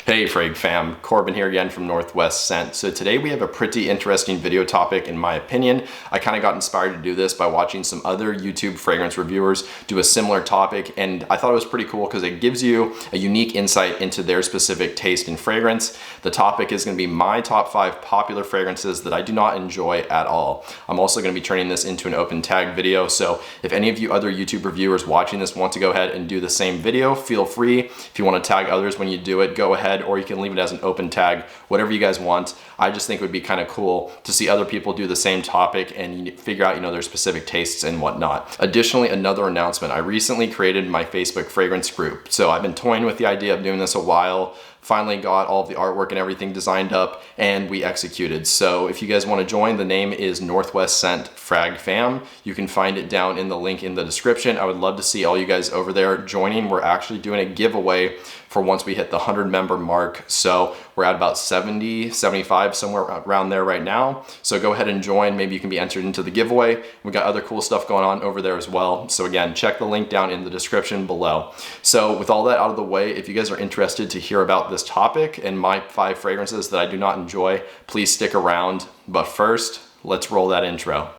Hey Frag fam, Corbin here again from Northwest Scent. So today we have a pretty interesting video topic in my opinion. I kind of got inspired to do this by watching some other YouTube fragrance reviewers do a similar topic, and I thought it was pretty cool because it gives you a unique insight into their specific taste in fragrance. The topic is going to be my top 5 popular fragrances that I do not enjoy at all. I'm also going to be turning this into an open tag video, so if any of you other YouTube reviewers watching this want to go ahead and do the same video, feel free. If you want to tag others when you do it, go ahead, or you can leave it as an open tag, whatever you guys want. I just think it would be kind of cool to see other people do the same topic and figure out, their specific tastes and whatnot. Additionally, another announcement. I recently created my Facebook fragrance group. So I've been toying with the idea of doing this a while. Finally got all of the artwork and everything designed up, and we executed. So if you guys want to join, the name is Northwest Scent Frag Fam. You can find it down in the link in the description. I would love to see all you guys over there joining. We're actually doing a giveaway for once we hit the 100 member mark. So we're at about 70, 75, somewhere around there right now. So go ahead and join. Maybe you can be entered into the giveaway. We got other cool stuff going on over there as well. So again, check the link down in the description below. So with all that out of the way, if you guys are interested to hear about this topic and my 5 fragrances that I do not enjoy, please stick around. But first, let's roll that intro.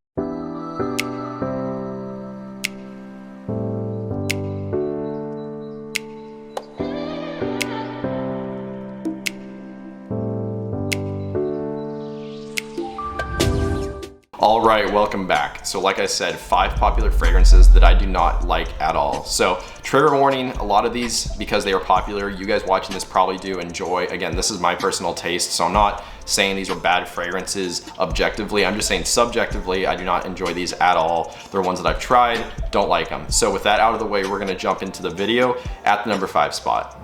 All right, welcome back. So like I said, 5 popular fragrances that I do not like at all. So trigger warning, a lot of these, because they are popular, you guys watching this probably do enjoy. Again, this is my personal taste, so I'm not saying these are bad fragrances objectively. I'm just saying subjectively, I do not enjoy these at all. They're ones that I've tried, don't like them. So with that out of the way, we're gonna jump into the video at the number 5 spot.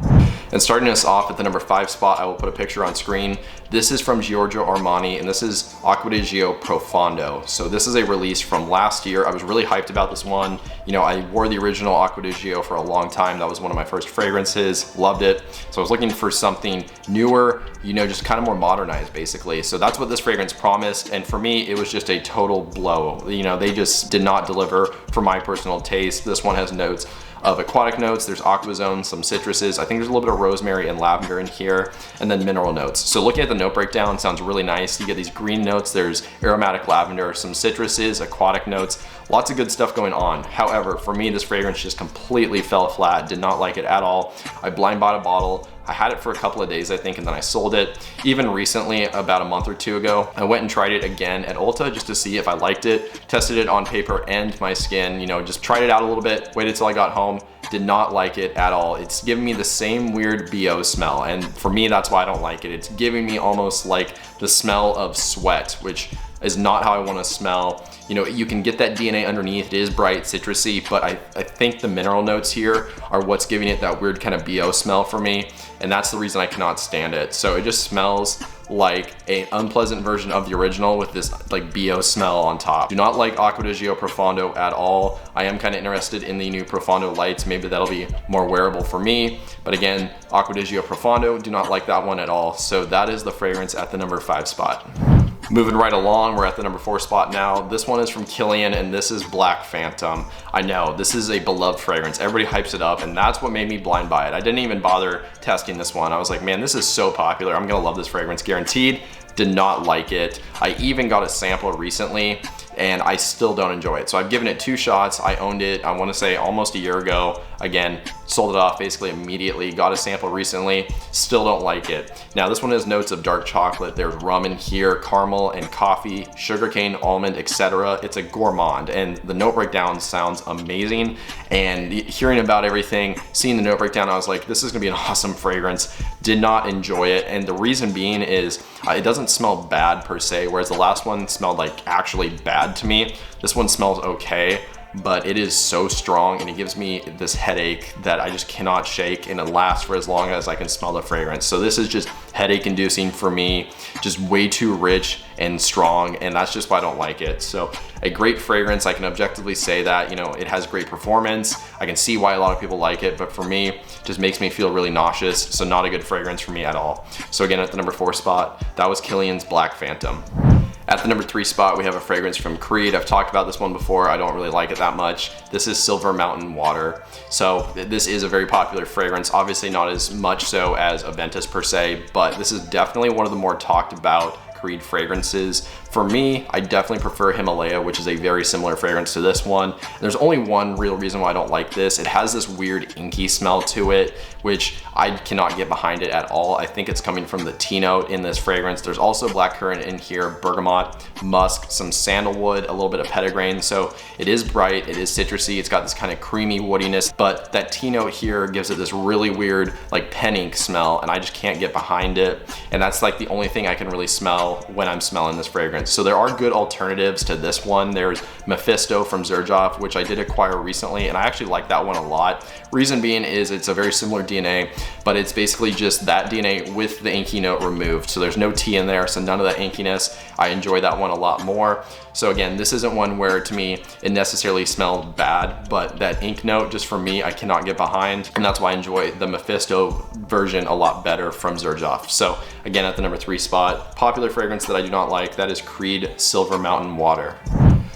And starting us off at the number 5 spot, I will put a picture on screen. This is from Giorgio Armani, and this is Acqua di Gio Profondo. So this is a release from last year. I was really hyped about this one. I wore the original Acqua di Gio for a long time. That was one of my first fragrances, loved it. So I was looking for something newer, just kind of more modernized basically. So that's what this fragrance promised. And for me, it was just a total blow. They just did not deliver for my personal taste. This one has notes of aquatic notes, there's aquazone, some citruses, I think there's a little bit of rosemary and lavender in here, and then mineral notes. So looking at the note breakdown, sounds really nice. You get these green notes, there's aromatic lavender, some citruses, aquatic notes, lots of good stuff going on. However, for me, this fragrance just completely fell flat, did not like it at all. I blind bought a bottle. I had it for a couple of days, I think, and then I sold it. Even recently, about a month or 2 ago, I went and tried it again at Ulta just to see if I liked it, tested it on paper and my skin, just tried it out a little bit, waited till I got home, did not like it at all. It's giving me the same weird BO smell, and for me, that's why I don't like it. It's giving me almost like the smell of sweat, which is not how I want to smell. You can get that DNA underneath. It is bright, citrusy, but I think the mineral notes here are what's giving it that weird kind of BO smell for me, and that's the reason I cannot stand it. So it just smells like an unpleasant version of the original with this like BO smell on top. Do not like Acqua di Gio Profondo at all. I am kind of interested in the new Profondo lights. Maybe that'll be more wearable for me. But again, Acqua di Gio Profondo, do not like that one at all. So that is the fragrance at the number 5 spot. Moving right along, we're at the number 4 spot now. This one is from Kilian, and this is Black Phantom. I know, this is a beloved fragrance. Everybody hypes it up, and that's what made me blind buy it. I didn't even bother testing this one. I was like, man, this is so popular. I'm gonna love this fragrance, guaranteed. Did not like it. I even got a sample recently, and I still don't enjoy it. So I've given it 2 shots. I owned it, I wanna say almost a year ago. Again, sold it off basically immediately, got a sample recently, still don't like it. Now this one has notes of dark chocolate. There's rum in here, caramel and coffee, sugarcane, almond, etc. It's a gourmand, and the note breakdown sounds amazing. And hearing about everything, seeing the note breakdown, I was like, this is gonna be an awesome fragrance. Did not enjoy it, and the reason being is it doesn't smell bad per se, whereas the last one smelled like actually bad to me. This one smells okay, but it is so strong and it gives me this headache that I just cannot shake, and it lasts for as long as I can smell the fragrance. So this is just headache inducing for me, just way too rich and strong, and that's just why I don't like it. So a great fragrance, I can objectively say that, it has great performance. I can see why a lot of people like it, but for me, it just makes me feel really nauseous. So not a good fragrance for me at all. So again, at the number 4 spot, that was Kilian's Black Phantom. At the number 3 spot, we have a fragrance from Creed. I've talked about this one before. I don't really like it that much. This is Silver Mountain Water. So this is a very popular fragrance. Obviously not as much so as Aventus per se, but this is definitely one of the more talked about Creed fragrances. For me, I definitely prefer Himalaya, which is a very similar fragrance to this one. And there's only one real reason why I don't like this. It has this weird inky smell to it, which I cannot get behind it at all. I think it's coming from the tea note in this fragrance. There's also blackcurrant in here, bergamot, musk, some sandalwood, a little bit of petitgrain. So it is bright, it is citrusy, it's got this kind of creamy woodiness, but that tea note here gives it this really weird like pen ink smell, and I just can't get behind it. And that's like the only thing I can really smell when I'm smelling this fragrance. So there are good alternatives to this one. There's Mephisto from Xerjoff, which I did acquire recently, and I actually like that one a lot. Reason being is it's a very similar DNA, but it's basically just that DNA with the inky note removed. So there's no tea in there, so none of that inkiness. I enjoy that one a lot more. So again, this isn't one where to me it necessarily smelled bad, but that ink note just for me I cannot get behind, and that's why I enjoy the Mephisto version a lot better from Xerjoff. So again, at the number 3 spot, popular fragrance that I do not like, that is Creed Silver Mountain Water.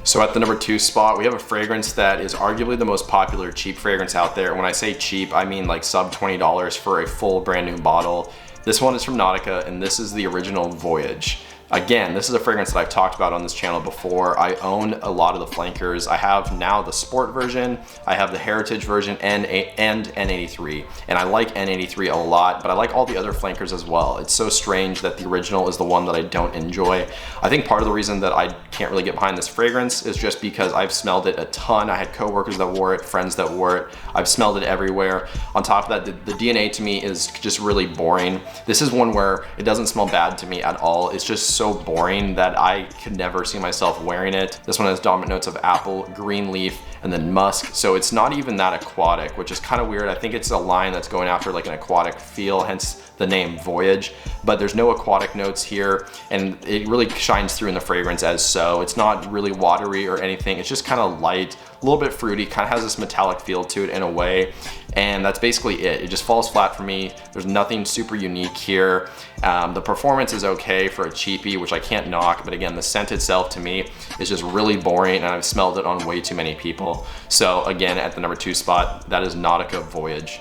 So at the number 2 spot, we have a fragrance that is arguably the most popular cheap fragrance out there. When I say cheap, I mean like sub $20 for a full brand new bottle. This one is from Nautica, and this is the original Voyage. Again, this is a fragrance that I've talked about on this channel before. I own a lot of the flankers. I have now the sport version, I have the heritage version, and N83. And I like N83 a lot, but I like all the other flankers as well. It's so strange that the original is the one that I don't enjoy. I think part of the reason that I can't really get behind this fragrance is just because I've smelled it a ton. I had coworkers that wore it, friends that wore it. I've smelled it everywhere. On top of that, the DNA to me is just really boring. This is one where it doesn't smell bad to me at all. It's just so boring that I could never see myself wearing it. This one has dominant notes of apple, green leaf, and then musk. So it's not even that aquatic, which is kind of weird. I think it's a line that's going after like an aquatic feel, hence the name Voyage, but there's no aquatic notes here, and it really shines through in the fragrance as so. It's not really watery or anything. It's just kind of light, a little bit fruity, kind of has this metallic feel to it in a way, and that's basically it. It just falls flat for me. There's nothing super unique here. The performance is okay for a cheapie, which I can't knock, but again, the scent itself to me is just really boring, and I've smelled it on way too many people. So again, at the number 2 spot, that is Nautica Voyage.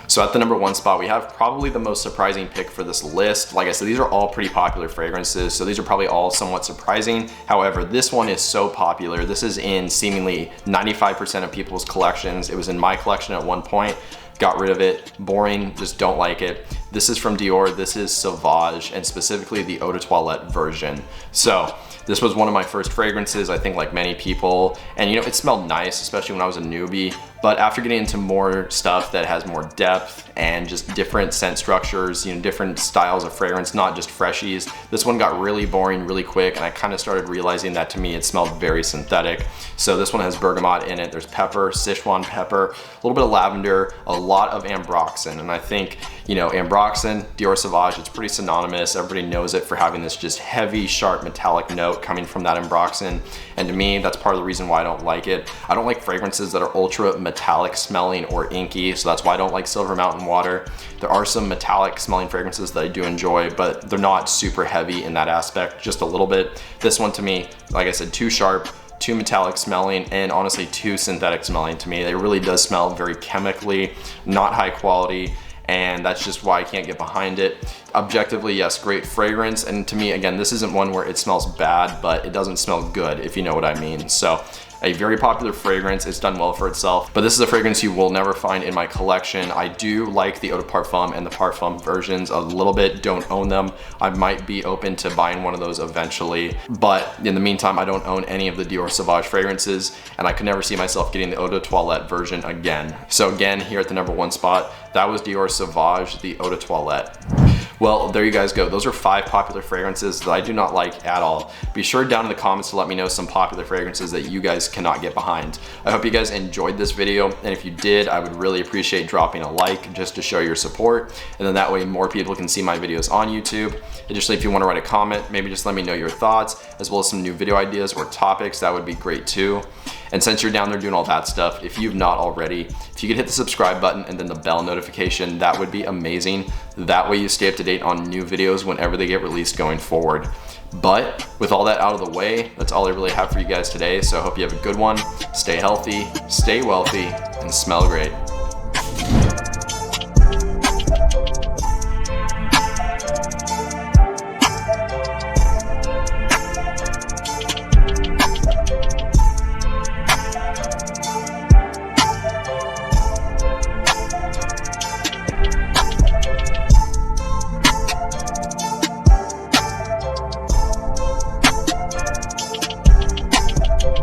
So at the number 1 spot, we have probably the most surprising pick for this list. Like I said, these are all pretty popular fragrances, so these are probably all somewhat surprising. However, this one is so popular. This is in seemingly 95% of people's collections. It was in my collection at one point. Got rid of it, boring, just don't like it. This is from Dior, this is Sauvage, and specifically the Eau de Toilette version. So this was one of my first fragrances, I think like many people, and you know, it smelled nice, especially when I was a newbie, but after getting into more stuff that has more depth and just different scent structures, you know, different styles of fragrance, not just freshies, this one got really boring really quick, and I kind of started realizing that to me it smelled very synthetic. So this one has bergamot in it, there's pepper, Sichuan pepper, a little bit of lavender, a lot of ambroxan, and I think, you know, ambroxan, Dior Sauvage, it's pretty synonymous. Everybody knows it for having this just heavy, sharp, metallic note coming from that ambroxan, and to me, that's part of the reason why I don't like it. I don't like fragrances that are ultra metallic smelling or inky, so that's why I don't like Silver Mountain Water. There are some metallic smelling fragrances that I do enjoy, but they're not super heavy in that aspect, just a little bit. This one to me, like I said, too sharp, too metallic smelling, and honestly too synthetic smelling to me. It really does smell very chemically, not high quality, and that's just why I can't get behind it. Objectively, yes, great fragrance, and to me, again, this isn't one where it smells bad, but it doesn't smell good, if you know what I mean. So a very popular fragrance, it's done well for itself, but this is a fragrance you will never find in my collection. I do like the Eau de Parfum and the Parfum versions a little bit, don't own them. I might be open to buying one of those eventually, but in the meantime, I don't own any of the Dior Sauvage fragrances, and I could never see myself getting the Eau de Toilette version again. So again, here at the number 1 spot, that was Dior Sauvage, the Eau de Toilette. Well, there you guys go. Those are 5 popular fragrances that I do not like at all. Be sure down in the comments to let me know some popular fragrances that you guys cannot get behind. I hope you guys enjoyed this video, and if you did, I would really appreciate dropping a like just to show your support, and then that way more people can see my videos on YouTube. Additionally, if you want to write a comment, maybe just let me know your thoughts, as well as some new video ideas or topics, that would be great too. And since you're down there doing all that stuff, if you've not already, if you could hit the subscribe button and then the bell notification, that would be amazing. That way you stay up to date on new videos whenever they get released going forward. But with all that out of the way, that's all I really have for you guys today. So I hope you have a good one. Stay healthy, stay wealthy, and smell great.